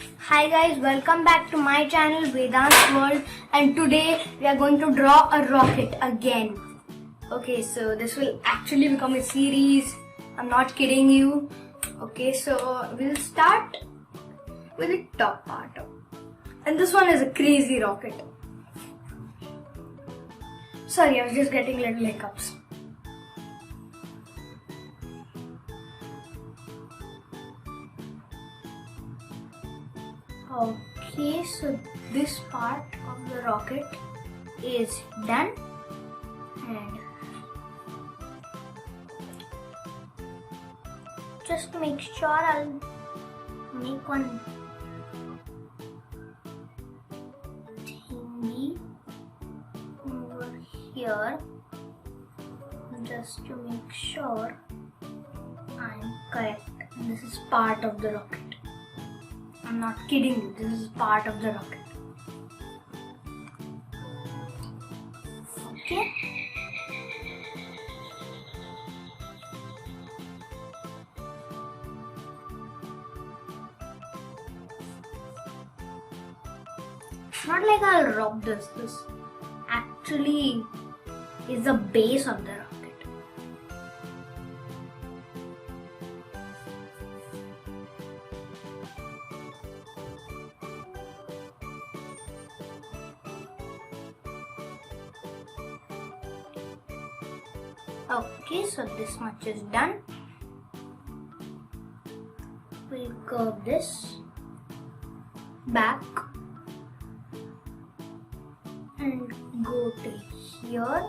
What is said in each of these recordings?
Hi guys, welcome back to my channel Vedant's World, and today we are going to draw a rocket again. Okay, so this will actually become a series. I'm not kidding you. Okay, so we'll start with the top part. And this one is a crazy rocket. Sorry, I was just getting little hiccups. Okay, so this part of the rocket is done, and just to make sure, I'll make one thingy over here just to make sure I'm correct. This is part of the rocket. I'm not kidding you, this is part of the rocket. Okay. It's not like I'll rub this. This actually is the base of the rocket. Okay, so this much is done. We'll curve this back and go to here.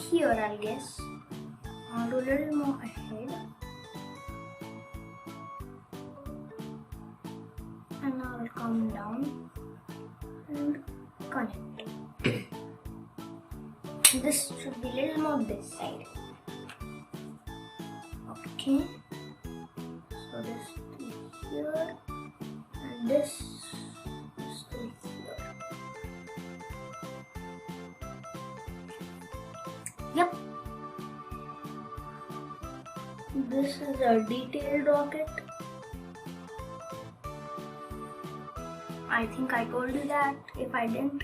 Here, I guess. I'll do a little more ahead. And I'll come down and connect. This should be a little more this side. Okay. So this is here and this is here. Yep. This is a detailed rocket. I think I told you that if I didn't,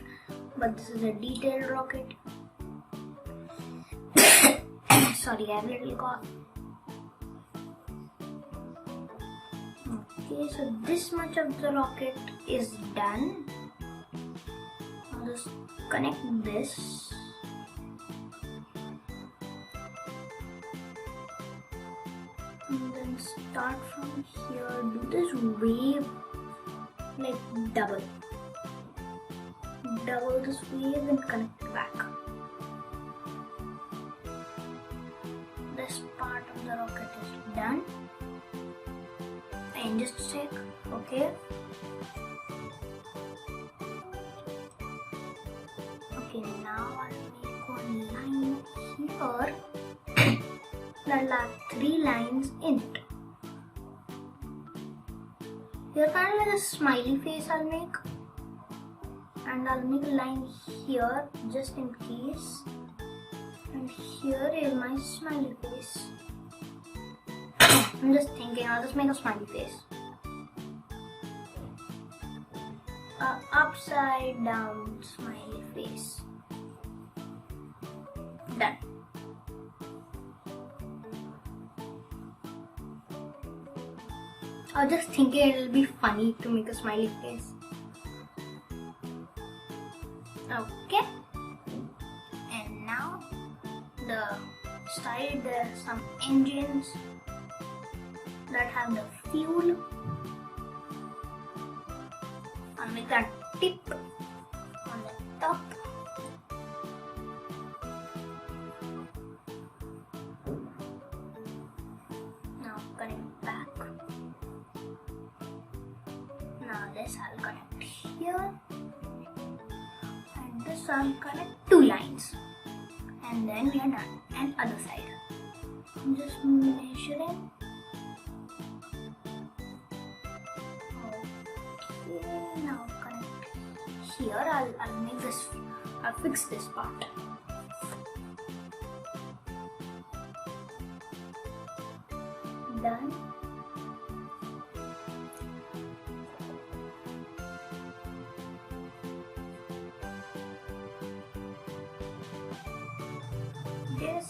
but this is a detailed rocket. Sorry, I have a little cough. Okay, so this much of the rocket is done. I'll just connect this. And then start from here. Do this wave like double. Double this wave and connect it back. This part of the rocket is done. And just a sec, okay. Okay, now I'll make one line here. There'll have 3 lines in it. Here kind of like a smiley face I'll make. And I'll make a line here just in case. And here is my smiley face. I'm just thinking, I'll just make a smiley face. Upside down smiley face. Done. I was just thinking it'll be funny to make a smiley face. Okay. And now the side, there are some engines that have the fuel. I'll make that tip on the top. Now connect back. Now this I'll connect here. And this I'll connect 2 lines. And then we are done. And other side. I'm just measuring. Okay, now connect here. I'll make this. I'll fix this part. done. This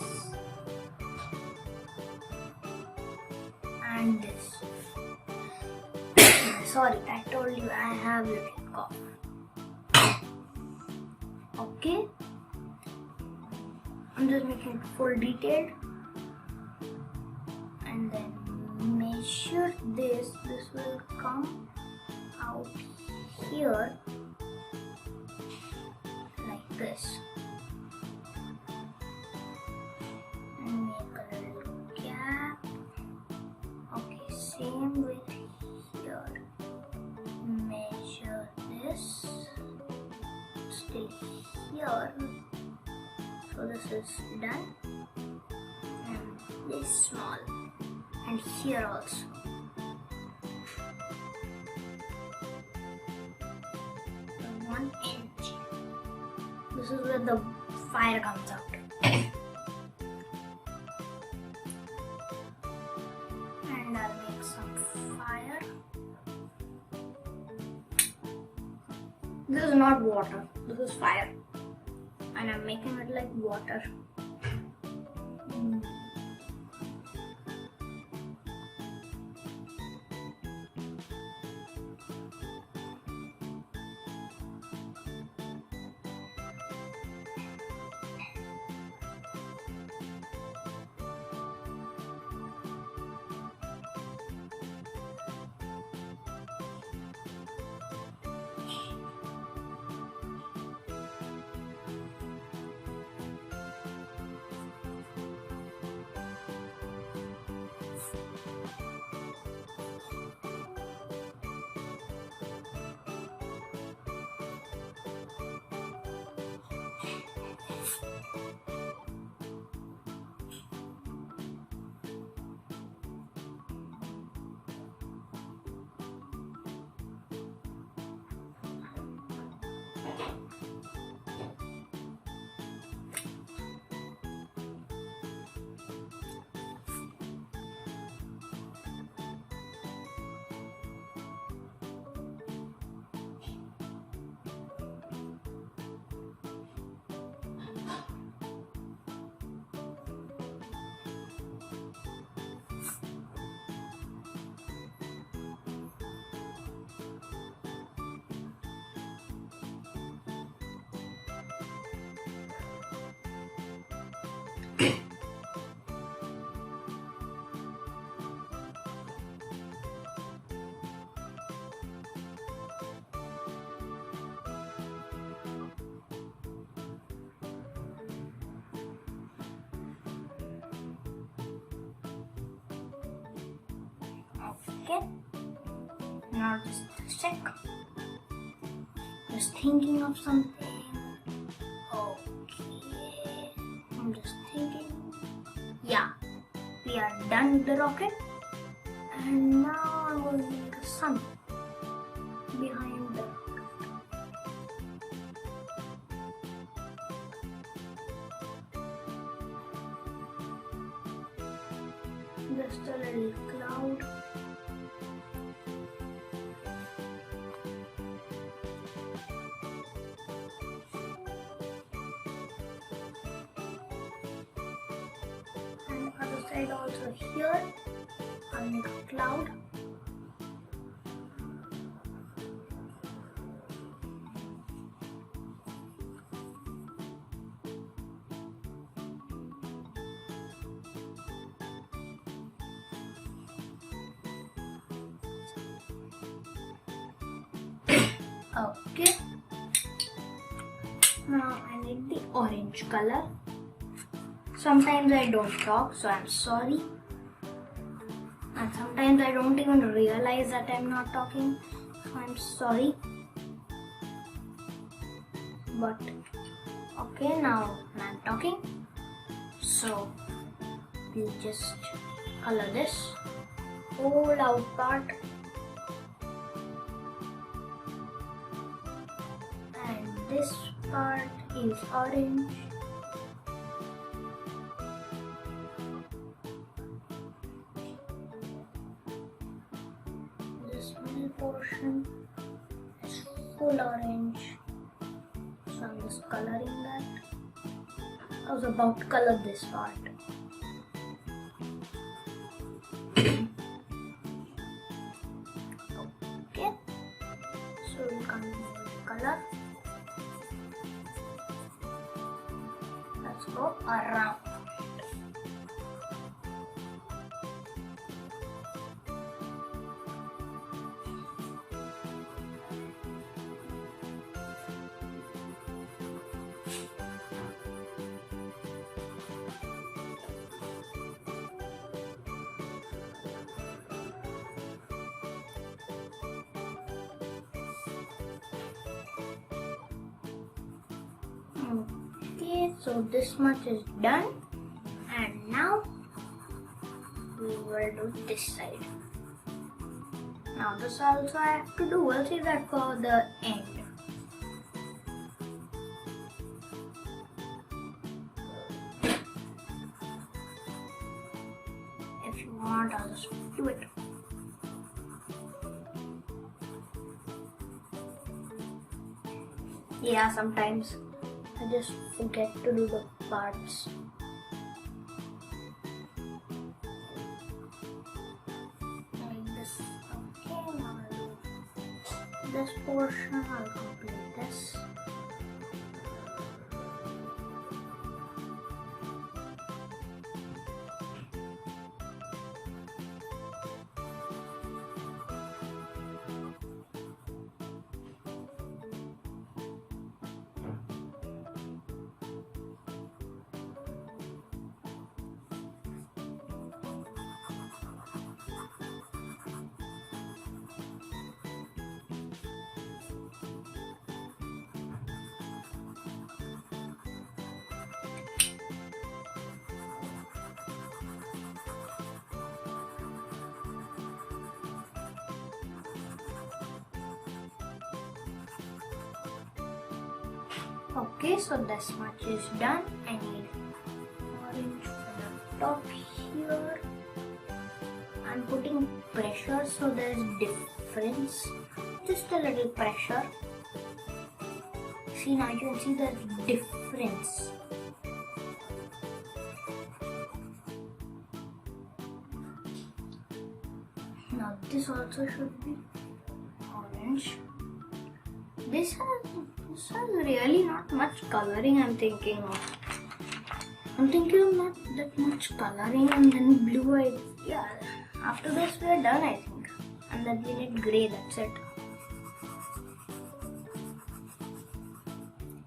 and this. Sorry, I told you I have little cough. Okay, I'm just making it full detailed, and then measure this. This will come out here like this. And make a little gap. Okay, same with here. Measure this still here. So this is done. And this small. And here also. So 1 inch. This is where the fire comes out. And I'll make some fire. This is not water, this is fire. And I'm making it like water. Okay, now just check. Just thinking of something. Okay, I'm just thinking. Yeah, we are done with the rocket. And now I'm going to make a sun behind the rocket. Just a little cloud. And other side also here, I'll make a cloud. Okay, now I need the orange color. Sometimes I don't talk, so I'm sorry. And sometimes I don't even realize that I'm not talking, so I'm sorry. But okay, now I'm talking. So we'll just color this whole out part. This part is orange. portion is full orange. So I'm just coloring that. I was about to color this part. Okay. So we'll continue with color. Let's go around. Okay, so this much is done, and now we will do this side. Now this also I have to do. We'll see that for the end. If you want, I'll just do it. Yeah, sometimes I just forget to do the parts. Like this. Okay, now I'll do this portion. I'll complete this. Okay, so this much is done. I need orange for the top here. I'm putting pressure so there's difference. Just a little pressure. See, now you can see the difference. Now this also should be orange. This has really not much coloring. I'm thinking of not that much coloring, and then blue. Yeah, after this we are done, I think. And then we need grey. That's it.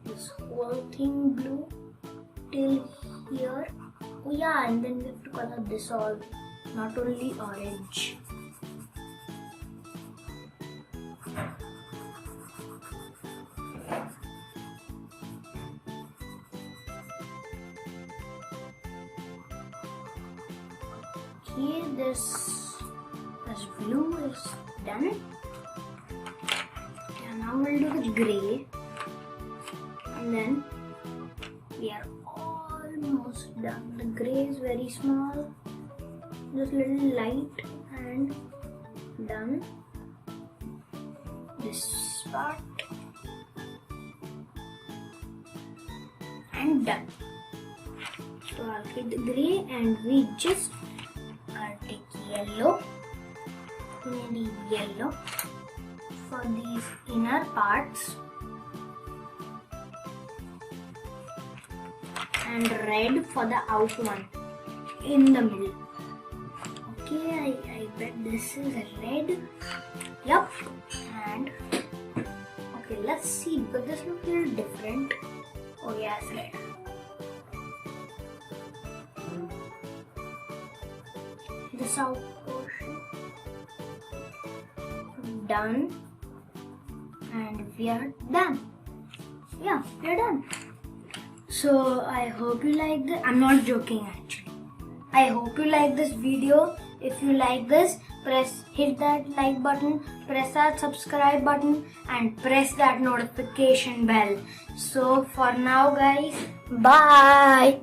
This whole thing blue till here. Oh yeah, and then we have to color this all, not only orange. Okay, this blue is done. Yeah, now we'll do the grey, and then we are almost done. The grey is very small, just little light, and done. This part and done. So I'll take the grey, and we just take yellow. We need yellow for these inner parts, and red for the out one in the middle. Okay, I bet this is red. Yup. And okay, let's see, because this looks a little different. Oh yeah, it's red. This out portion done, and we are done. Yeah, we are done. So I hope you like this. I'm not joking actually. I hope you like this video. If you like this, hit that like button, press that subscribe button, and press that notification bell. So for now guys, bye.